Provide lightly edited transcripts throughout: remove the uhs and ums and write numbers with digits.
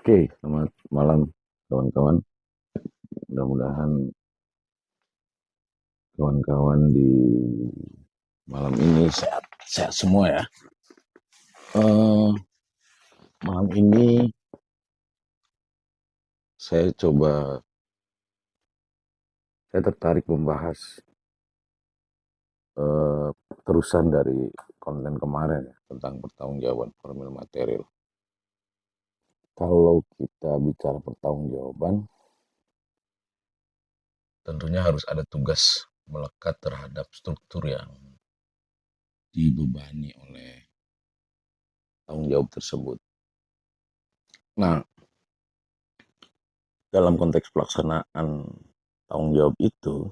Oke, selamat malam kawan-kawan. Mudah-mudahan kawan-kawan di malam ini sehat, sehat semua ya. Eh, Malam ini saya tertarik membahas eh, terusan dari konten kemarin ya, tentang pertanggungjawaban formil material. Kalau kita bicara pertanggungjawaban, tentunya harus ada tugas melekat terhadap struktur yang dibebani oleh tanggung jawab tersebut. Nah, dalam konteks pelaksanaan tanggung jawab itu,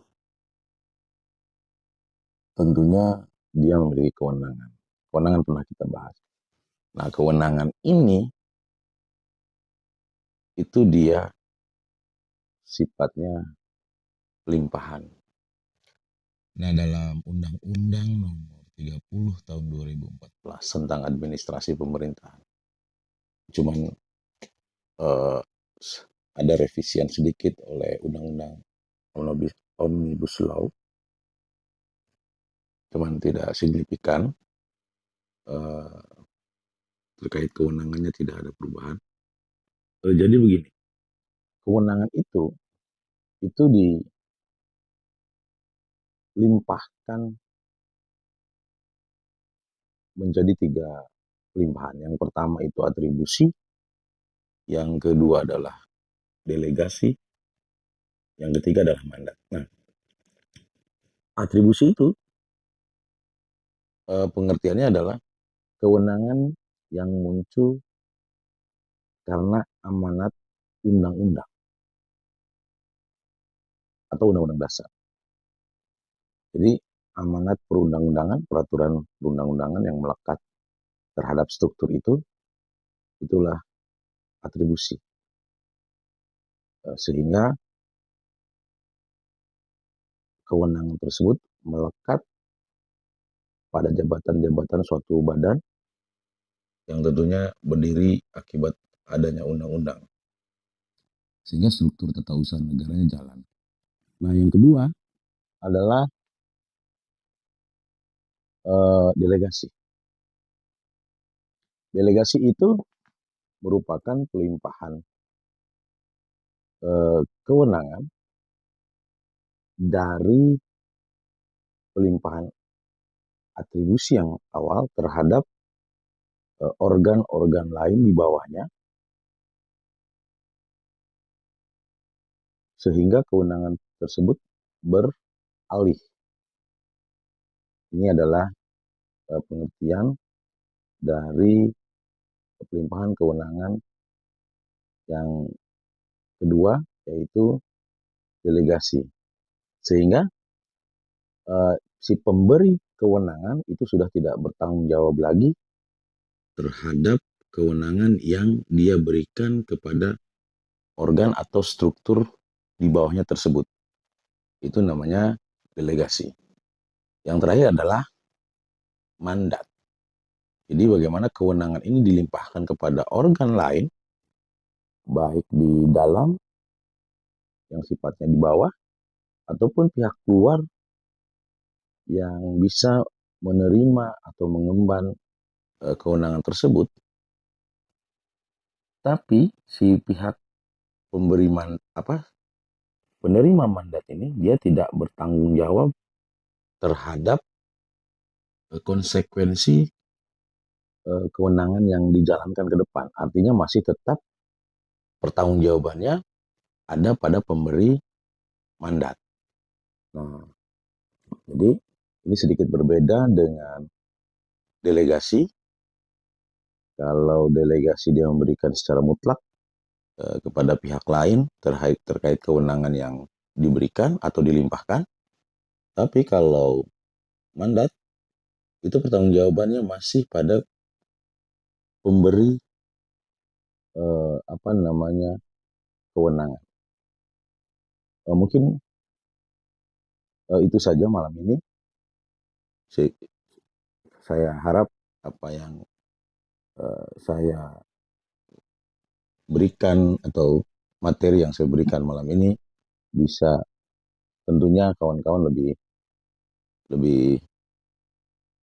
tentunya dia memiliki kewenangan. Kewenangan pernah kita bahas. Nah, kewenangan ini itu dia sifatnya limpahan. Nah, dalam Undang-Undang Nomor 30 Tahun 2014 tentang administrasi pemerintahan, cuman eh, ada revisian sedikit oleh Undang-Undang Omnibus Law, cuman tidak signifikan, eh, terkait kewenangannya tidak ada perubahan. Jadi begini, kewenangan itu dilimpahkan menjadi 3 limpahan. Yang pertama itu atribusi, yang kedua adalah delegasi, yang ketiga adalah mandat. Nah, atribusi itu pengertiannya adalah kewenangan yang muncul karena amanat undang-undang atau undang-undang dasar. Jadi amanat perundang-undangan, peraturan perundang-undangan yang melekat terhadap struktur itu, itulah atribusi. Sehingga kewenangan tersebut melekat pada jabatan-jabatan suatu badan yang tentunya berdiri akibat adanya undang-undang. Sehingga struktur tata usaha negaranya jalan. Nah, yang kedua adalah delegasi. Delegasi itu merupakan pelimpahan kewenangan dari pelimpahan atribusi yang awal terhadap organ-organ lain di bawahnya, sehingga kewenangan tersebut beralih. Ini adalah pengertian dari pelimpahan kewenangan yang kedua, yaitu delegasi. Sehingga si pemberi kewenangan itu sudah tidak bertanggung jawab lagi terhadap kewenangan yang dia berikan kepada organ atau struktur di bawahnya tersebut. Itu namanya delegasi. Yang terakhir adalah mandat. Jadi bagaimana kewenangan ini dilimpahkan kepada organ lain, baik di dalam yang sifatnya di bawah, ataupun pihak luar yang bisa menerima atau mengemban kewenangan tersebut. Tapi si pihak penerima mandat ini dia tidak bertanggung jawab terhadap konsekuensi kewenangan yang dijalankan ke depan. Artinya masih tetap pertanggungjawabannya ada pada pemberi mandat. Nah, jadi ini sedikit berbeda dengan delegasi. Kalau delegasi dia memberikan secara mutlak kepada pihak lain terkait kewenangan yang diberikan atau dilimpahkan. Tapi kalau mandat itu pertanggungjawabannya masih pada pemberi kewenangan. Mungkin itu saja malam ini. Saya harap apa yang saya berikan atau materi yang saya berikan malam ini bisa tentunya kawan-kawan lebih lebih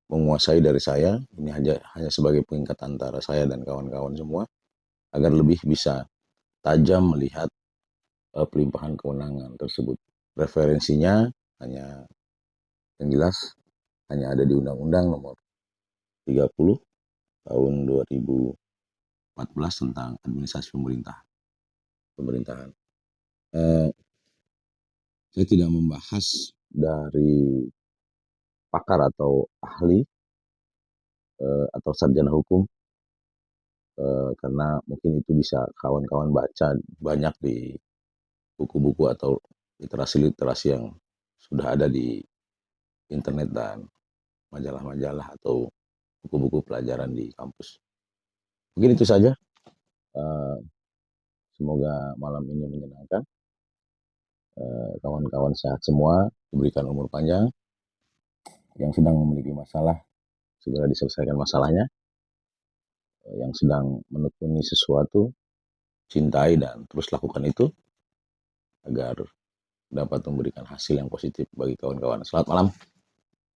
menguasai dari saya. Ini hanya sebagai pengingat antara saya dan kawan-kawan semua agar lebih bisa tajam melihat pelimpahan kewenangan tersebut. Referensinya hanya yang jelas hanya ada di Undang-Undang Nomor 30 tahun 2014 tentang administrasi pemerintahan. Eh, saya tidak membahas dari pakar atau ahli atau sarjana hukum karena mungkin itu bisa kawan-kawan baca banyak di buku-buku atau literasi-literasi yang sudah ada di internet dan majalah-majalah atau buku-buku pelajaran di kampus. Mungkin itu saja. Semoga malam ini menyenangkan. Kawan-kawan sehat semua, diberikan umur panjang. Yang sedang memiliki masalah, segera diselesaikan masalahnya. Yang sedang menekuni sesuatu, cintai dan terus lakukan itu agar dapat memberikan hasil yang positif bagi kawan-kawan. Selamat malam.